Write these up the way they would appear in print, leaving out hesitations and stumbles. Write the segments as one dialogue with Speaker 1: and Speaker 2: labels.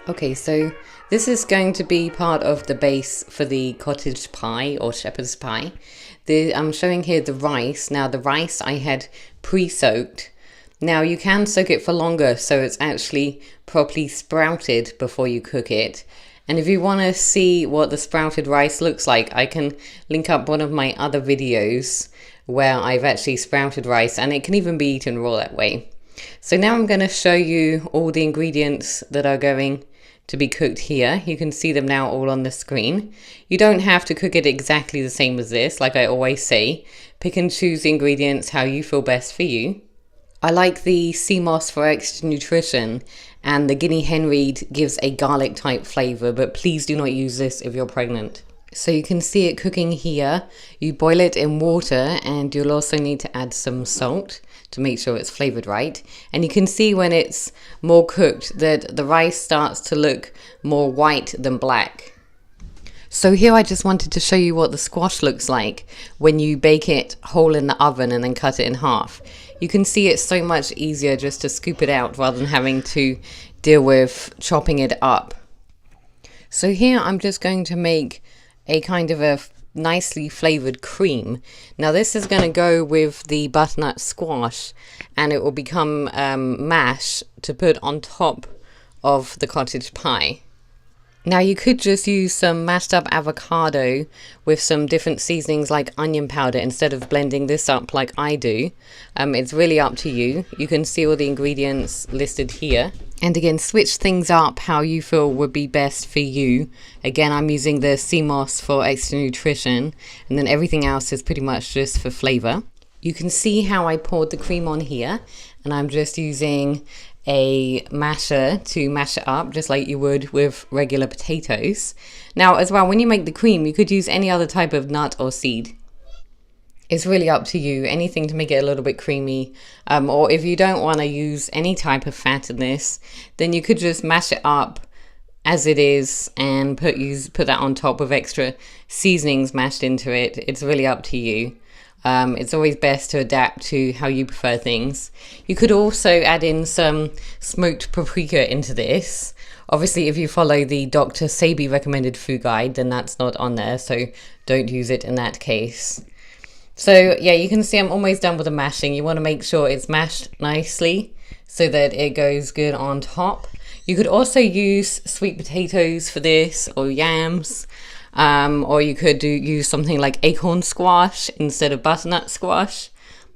Speaker 1: Okay, so this is going to be part of the base for the cottage pie or shepherd's pie. I'm showing here the rice. Now the rice I had pre-soaked. Now you can soak it for longer so it's actually properly sprouted before you cook it. And if you want to see what the sprouted rice looks like, I can link up one of my other videos where I've actually sprouted rice, and it can even be eaten raw that way. So now I'm going to show you all the ingredients that are going to be cooked here. You can see them now all on the screen. You don't have to cook it exactly the same as this, like I always say. Pick and choose the ingredients how you feel best for you. I like the sea moss for extra nutrition, and the guinea hen reed gives a garlic type flavor, but please do not use this if you're pregnant. So you can see it cooking here. You boil it in water, and you'll also need to add some salt to make sure it's flavored right. And you can see when it's more cooked that the rice starts to look more white than black. So here I just wanted to show you what the squash looks like when you bake it whole in the oven and then cut it in half. You can see it's so much easier just to scoop it out rather than having to deal with chopping it up. So here I'm just going to make a kind of a nicely flavored cream. Now this is going to go with the butternut squash, and it will become mash to put on top of the cottage pie. Now you could just use some mashed up avocado with some different seasonings like onion powder instead of blending this up like I do. It's really up to you. You can see all the ingredients listed here. And again, switch things up how you feel would be best for you. Again, I'm using the sea moss for extra nutrition, and then everything else is pretty much just for flavor. You can see how I poured the cream on here, and I'm just using a masher to mash it up just like you would with regular potatoes. Now as well, when you make the cream, you could use any other type of nut or seed. It's really up to you, anything to make it a little bit creamy. Or if you don't want to use any type of fat in this, then you could just mash it up as it is and put that on top with extra seasonings mashed into it. It's really up to you. It's always best to adapt to how you prefer things. You could also add in some smoked paprika into this. Obviously, if you follow the Dr Sebi recommended food guide, then that's not on there, so don't use it in that case. So yeah, you can see I'm almost done with the mashing. You want to make sure it's mashed nicely so that it goes good on top. You could also use sweet potatoes for this, or yams. Or you could use something like acorn squash instead of butternut squash,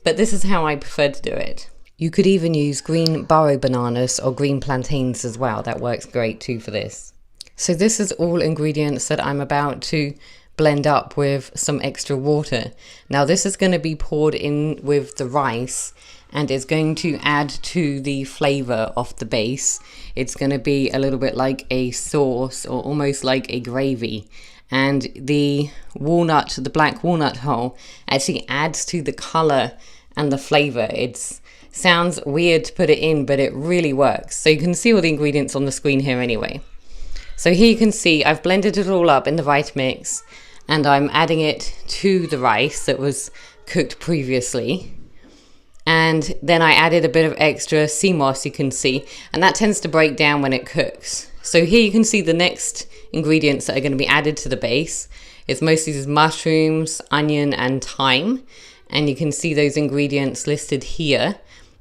Speaker 1: but this is how I prefer to do it. You could even use green baro bananas or green plantains as well. That works great too for this. So this is all ingredients that I'm about to blend up with some extra water. Now this is going to be poured in with the rice, and it's going to add to the flavor of the base. It's going to be a little bit like a sauce or almost like a gravy. And the walnut, the black walnut hull, actually adds to the color and the flavor. It sounds weird to put it in, but it really works. So you can see all the ingredients on the screen here anyway. So here you can see I've blended it all up in the Vitamix, and I'm adding it to the rice that was cooked previously. And then I added a bit of extra sea moss, you can see, and that tends to break down when it cooks. So here you can see the next ingredients that are going to be added to the base. It's mostly just mushrooms, onion, and thyme. And you can see those ingredients listed here.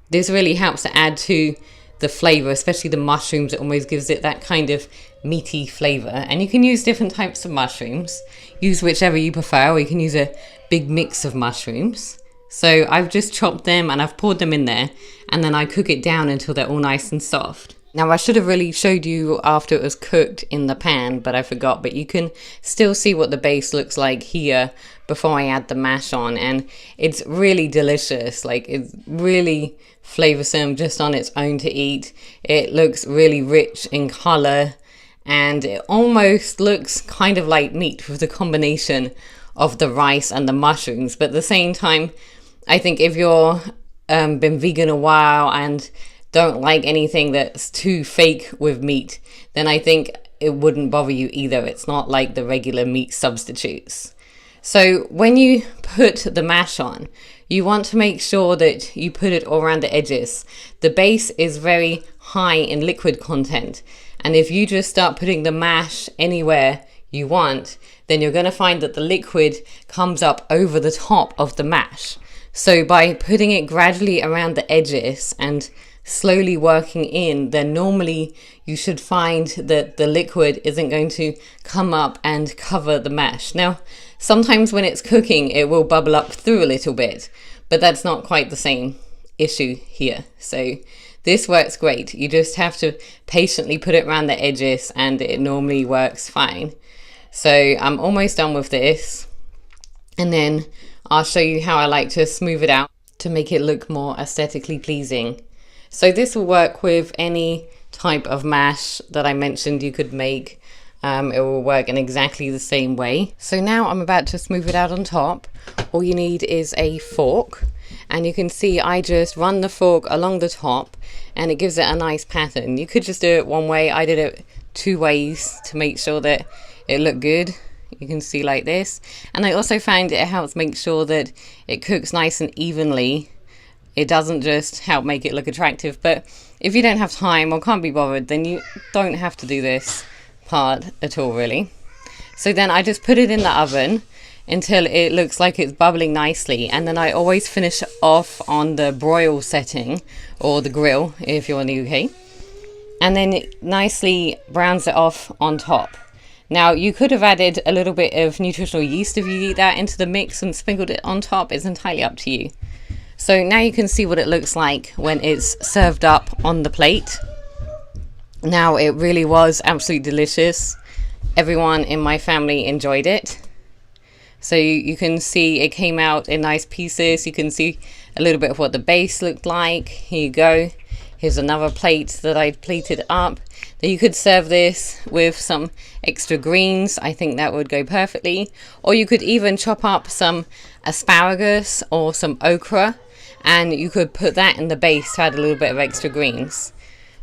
Speaker 1: This really helps to add to the flavor, especially the mushrooms. It almost gives it that kind of meaty flavor. And you can use different types of mushrooms. Use whichever you prefer, or you can use a big mix of mushrooms. So I've just chopped them and I've poured them in there, and then I cook it down until they're all nice and soft. Now I should have really showed you after it was cooked in the pan, but I forgot. But you can still see what the base looks like here before I add the mash on, and it's really delicious. Like, it's really flavorsome just on its own to eat. It looks really rich in color, and it almost looks kind of like meat with the combination of the rice and the mushrooms. But at the same time, I think if you're been vegan a while and don't like anything that's too fake with meat, then I think it wouldn't bother you either. It's not like the regular meat substitutes. So when you put the mash on, you want to make sure that you put it all around the edges. The base is very high in liquid content, and if you just start putting the mash anywhere you want, then you're going to find that the liquid comes up over the top of the mash. So by putting it gradually around the edges and slowly working in, then normally you should find that the liquid isn't going to come up and cover the mash. Now, sometimes when it's cooking, it will bubble up through a little bit, but that's not quite the same issue here. So this works great. You just have to patiently put it around the edges and it normally works fine. So I'm almost done with this, and then I'll show you how I like to smooth it out to make it look more aesthetically pleasing. So this will work with any type of mash that I mentioned you could make. It will work in exactly the same way. So now I'm about to smooth it out on top. All you need is a fork, and you can see I just run the fork along the top and it gives it a nice pattern. You could just do it one way. I did it 2 ways to make sure that it looked good. You can see like this, and I also found it helps make sure that it cooks nice and evenly. It doesn't just help make it look attractive, but if you don't have time or can't be bothered, then you don't have to do this part at all, really. So then I just put it in the oven until it looks like it's bubbling nicely, and then I always finish off on the broil setting, or the grill if you're in the UK, and then it nicely browns it off on top. Now, you could have added a little bit of nutritional yeast if you eat that into the mix and sprinkled it on top. It's entirely up to you. So now you can see what it looks like when it's served up on the plate. Now, it really was absolutely delicious. Everyone in my family enjoyed it. So you can see it came out in nice pieces. You can see a little bit of what the base looked like. Here you go. Here's another plate that I plated up. Now you could serve this with some extra greens. I think that would go perfectly. Or you could even chop up some asparagus or some okra, and you could put that in the base to add a little bit of extra greens.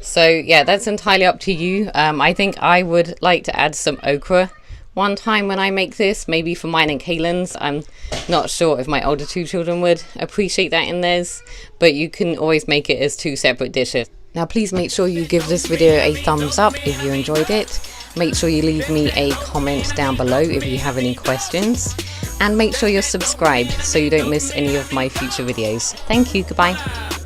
Speaker 1: So yeah, that's entirely up to you. I think I would like to add some okra one time when I make this, maybe for mine and Kaylin's. I'm not sure if my older 2 children would appreciate that in theirs, but you can always make it as 2 separate dishes. Now please make sure you give this video a thumbs up if you enjoyed it. Make sure you leave me a comment down below if you have any questions, and make sure you're subscribed so you don't miss any of my future videos. Thank you, goodbye.